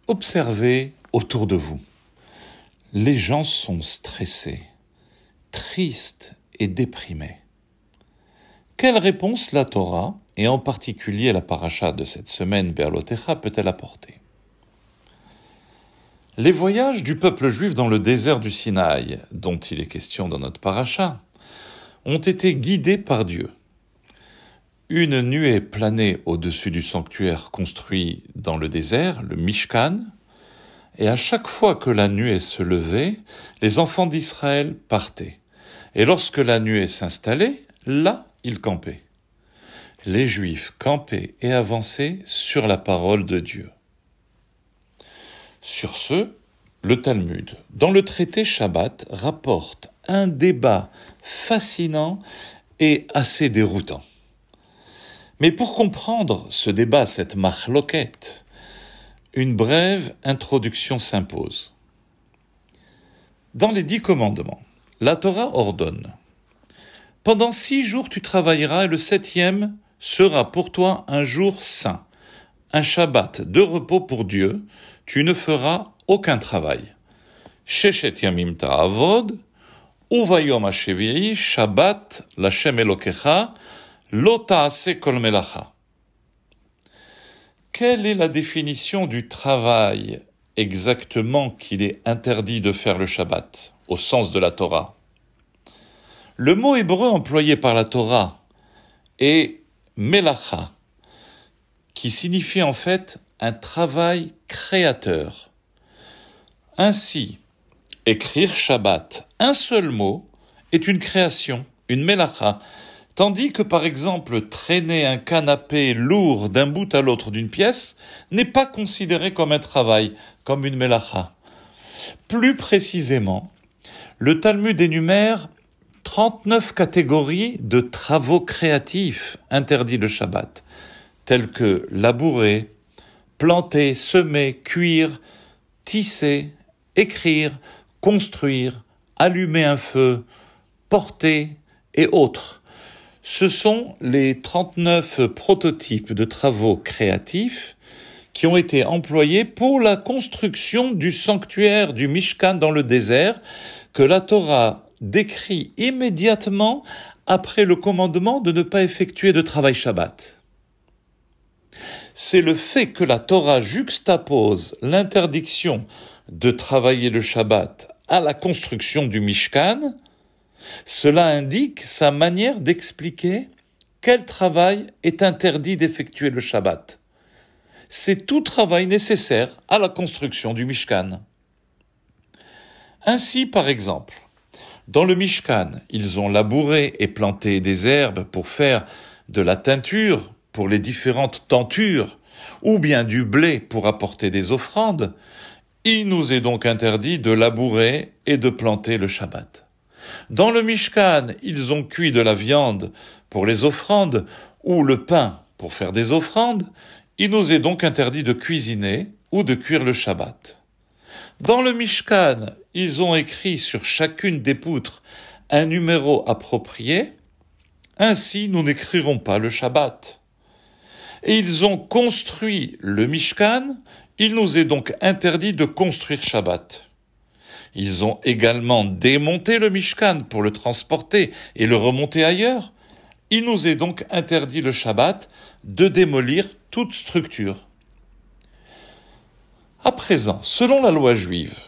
Observez autour de vous. Les gens sont stressés, tristes et déprimés. Quelle réponse la Torah, et en particulier la paracha de cette semaine, Be'alotecha, peut-elle apporter? Les voyages du peuple juif dans le désert du Sinaï, dont il est question dans notre paracha, ont été guidés par Dieu. Une nuée planait au-dessus du sanctuaire construit dans le désert, le Mishkan, et à chaque fois que la nuée se levait, les enfants d'Israël partaient. Et lorsque la nuée s'installait, là, ils campaient. Les Juifs campaient et avançaient sur la parole de Dieu. Sur ce, le Talmud, dans le traité Shabbat, rapporte un débat fascinant et assez déroutant. Mais pour comprendre ce débat, cette machloket, une brève introduction s'impose. Dans les 10 commandements, la Torah ordonne « Pendant 6 jours tu travailleras et le 7e sera pour toi un jour saint, un Shabbat de repos pour Dieu, tu ne feras aucun travail. Sheshet yamim ta'avod, uvayom hashvi'i Shabbat l'Hashem Elokecha, lo ta'aseh kol melacha. » Quelle est la définition du travail exactement qu'il est interdit de faire le Shabbat, au sens de la Torah? Le mot hébreu employé par la Torah est melacha, qui signifie en fait un travail créateur. Ainsi, écrire Shabbat, un seul mot, est une création, une melacha, tandis que, par exemple, traîner un canapé lourd d'un bout à l'autre d'une pièce n'est pas considéré comme un travail, comme une melacha. Plus précisément, le Talmud énumère 39 catégories de travaux créatifs interdits le Shabbat, tels que labourer, planter, semer, cuire, tisser, écrire, construire, allumer un feu, porter et autres. Ce sont les 39 prototypes de travaux créatifs qui ont été employés pour la construction du sanctuaire du Mishkan dans le désert que la Torah décrit immédiatement après le commandement de ne pas effectuer de travail Shabbat. C'est le fait que la Torah juxtapose l'interdiction de travailler le Shabbat à la construction du Mishkan. Cela indique sa manière d'expliquer quel travail est interdit d'effectuer le Shabbat. C'est tout travail nécessaire à la construction du Mishkan. Ainsi, par exemple, dans le Mishkan, ils ont labouré et planté des herbes pour faire de la teinture pour les différentes tentures, ou bien du blé pour apporter des offrandes. Il nous est donc interdit de labourer et de planter le Shabbat. Dans le Mishkan, ils ont cuit de la viande pour les offrandes ou le pain pour faire des offrandes. Il nous est donc interdit de cuisiner ou de cuire le Shabbat. Dans le Mishkan, ils ont écrit sur chacune des poutres un numéro approprié. Ainsi, nous n'écrirons pas le Shabbat. Et ils ont construit le Mishkan. Il nous est donc interdit de construire Shabbat. Ils ont également démonté le Mishkan pour le transporter et le remonter ailleurs. Il nous est donc interdit le Shabbat de démolir toute structure. À présent, selon la loi juive,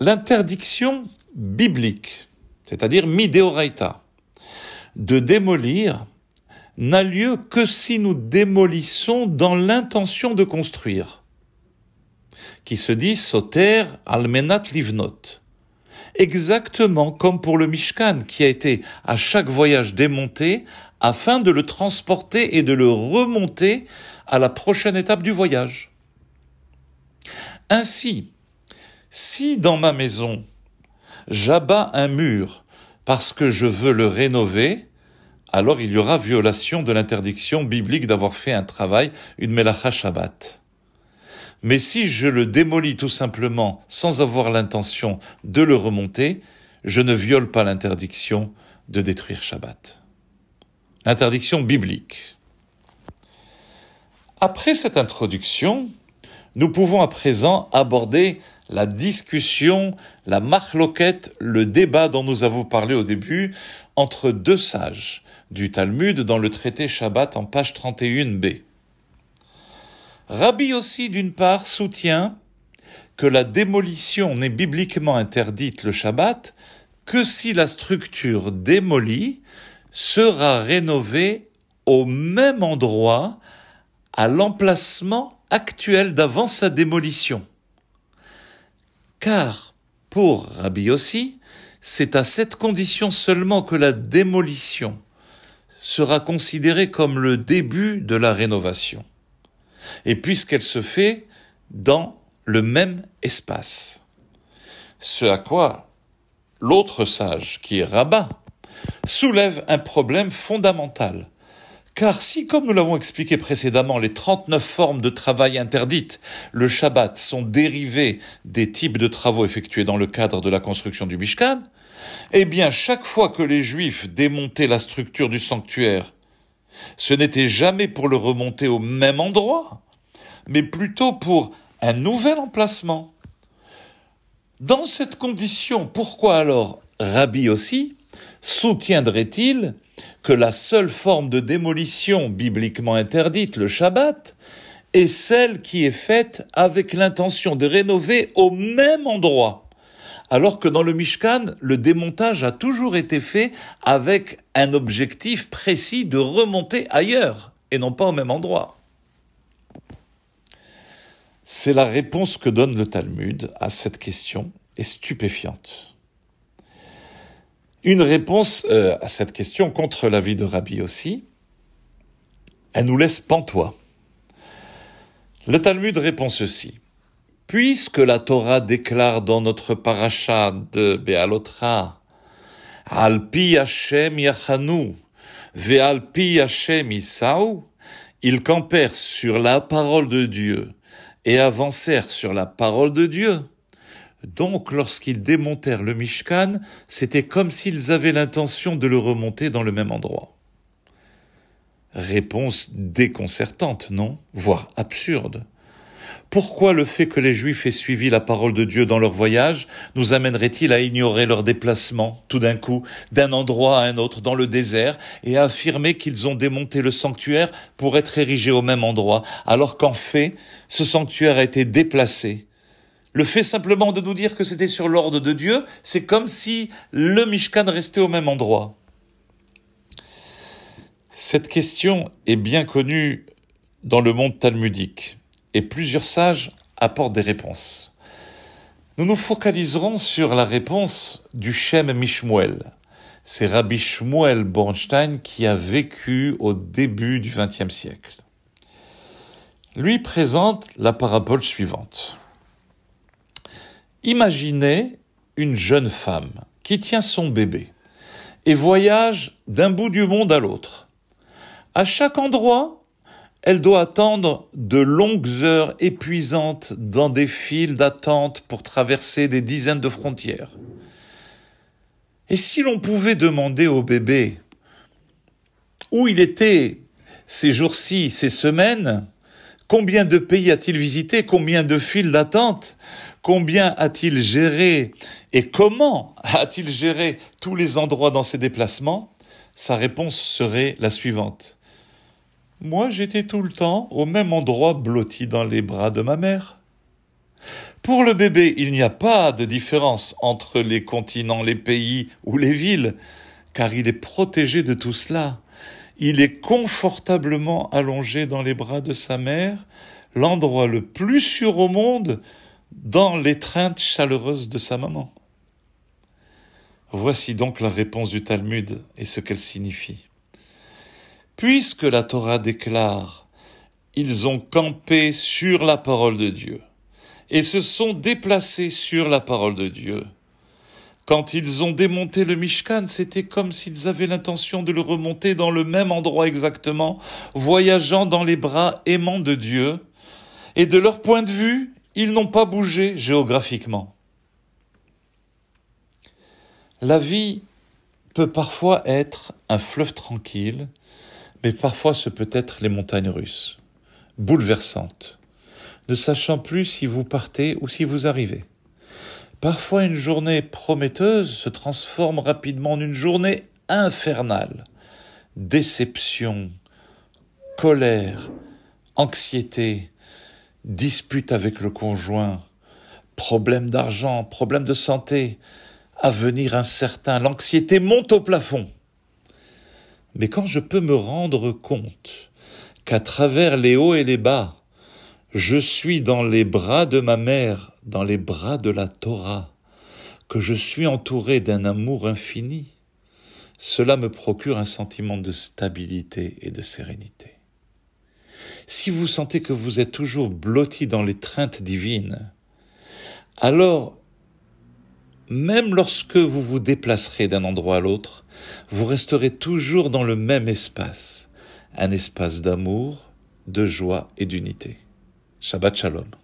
l'interdiction biblique, c'est-à-dire midéoraita, de démolir n'a lieu que si nous démolissons dans l'intention de construire, qui se dit soter almenat livnot. Exactement comme pour le Mishkan qui a été à chaque voyage démonté afin de le transporter et de le remonter à la prochaine étape du voyage. Ainsi, si dans ma maison j'abats un mur parce que je veux le rénover, alors il y aura violation de l'interdiction biblique d'avoir fait un travail, une melacha Shabbat. Mais si je le démolis tout simplement sans avoir l'intention de le remonter, je ne viole pas l'interdiction de détruire Shabbat. L'interdiction biblique. Après cette introduction, Nous pouvons à présent aborder la discussion, la marloquette, le débat dont nous avons parlé au début entre deux sages du Talmud dans le traité Shabbat en page 31b. Rabbi aussi, d'une part, soutient que la démolition n'est bibliquement interdite le Shabbat que si la structure démolie sera rénovée au même endroit à l'emplacement actuel d'avant sa démolition. Car, pour Rabbi Yossi, c'est à cette condition seulement que la démolition sera considérée comme le début de la rénovation. Et puisqu'elle se fait dans le même espace. Ce à quoi l'autre sage, qui est rabbin, soulève un problème fondamental. Car si, comme nous l'avons expliqué précédemment, les 39 formes de travail interdites, le Shabbat, sont dérivées des types de travaux effectués dans le cadre de la construction du Mishkan, eh bien, chaque fois que les Juifs démontaient la structure du sanctuaire, ce n'était jamais pour le remonter au même endroit, mais plutôt pour un nouvel emplacement. Dans cette condition, pourquoi alors Rabbi aussi soutiendrait-il que la seule forme de démolition bibliquement interdite, le Shabbat, est celle qui est faite avec l'intention de rénover au même endroit, alors que dans le Mishkan, le démontage a toujours été fait avec un objectif précis de remonter ailleurs, et non pas au même endroit. C'est la réponse que donne le Talmud à cette question, est stupéfiante. Une réponse à cette question contre l'avis de Rabbi aussi, elle nous laisse pantois. Le Talmud répond ceci. Puisque la Torah déclare dans notre paracha de Be'alotra, Al pi Hashem yachanu, ve'al pi Hashem isau, ils campèrent sur la parole de Dieu et avancèrent sur la parole de Dieu. Donc, lorsqu'ils démontèrent le Mishkan, c'était comme s'ils avaient l'intention de le remonter dans le même endroit. Réponse déconcertante, non? Voire absurde. Pourquoi le fait que les Juifs aient suivi la parole de Dieu dans leur voyage nous amènerait-il à ignorer leur déplacement, tout d'un coup, d'un endroit à un autre dans le désert, et à affirmer qu'ils ont démonté le sanctuaire pour être érigé au même endroit, alors qu'en fait, ce sanctuaire a été déplacé? Le fait simplement de nous dire que c'était sur l'ordre de Dieu, c'est comme si le Mishkan restait au même endroit. Cette question est bien connue dans le monde talmudique, et plusieurs sages apportent des réponses. Nous nous focaliserons sur la réponse du Shem Mishmuel. C'est Rabbi Shmuel Bornstein qui a vécu au début du XXe siècle. Lui présente la parabole suivante. Imaginez une jeune femme qui tient son bébé et voyage d'un bout du monde à l'autre. À chaque endroit, elle doit attendre de longues heures épuisantes dans des files d'attente pour traverser des dizaines de frontières. Et si l'on pouvait demander au bébé où il était ces jours-ci, ces semaines, combien de pays a-t-il visité, combien de files d'attente, combien a-t-il géré et comment a-t-il géré tous les endroits dans ses déplacements, sa réponse serait la suivante. Moi, j'étais tout le temps au même endroit blotti dans les bras de ma mère. Pour le bébé, il n'y a pas de différence entre les continents, les pays ou les villes, car il est protégé de tout cela. Il est confortablement allongé dans les bras de sa mère, l'endroit le plus sûr au monde, dans l'étreinte chaleureuse de sa maman. Voici donc la réponse du Talmud et ce qu'elle signifie. Puisque la Torah déclare « Ils ont campé sur la parole de Dieu et se sont déplacés sur la parole de Dieu », quand ils ont démonté le Mishkan, c'était comme s'ils avaient l'intention de le remonter dans le même endroit exactement, voyageant dans les bras aimants de Dieu. Et de leur point de vue, ils n'ont pas bougé géographiquement. La vie peut parfois être un fleuve tranquille, mais parfois ce peut être les montagnes russes, bouleversantes. ne sachant plus si vous partez ou si vous arrivez. Parfois une journée prometteuse se transforme rapidement en une journée infernale. Déception, colère, anxiété, dispute avec le conjoint, problème d'argent, problème de santé, avenir incertain, l'anxiété monte au plafond. Mais quand je peux me rendre compte qu'à travers les hauts et les bas, je suis dans les bras de ma mère, dans les bras de la Torah, que je suis entouré d'un amour infini, cela me procure un sentiment de stabilité et de sérénité. Si vous sentez que vous êtes toujours blotti dans l'étreinte divine, alors, même lorsque vous vous déplacerez d'un endroit à l'autre, vous resterez toujours dans le même espace, un espace d'amour, de joie et d'unité. Shabbat Shalom.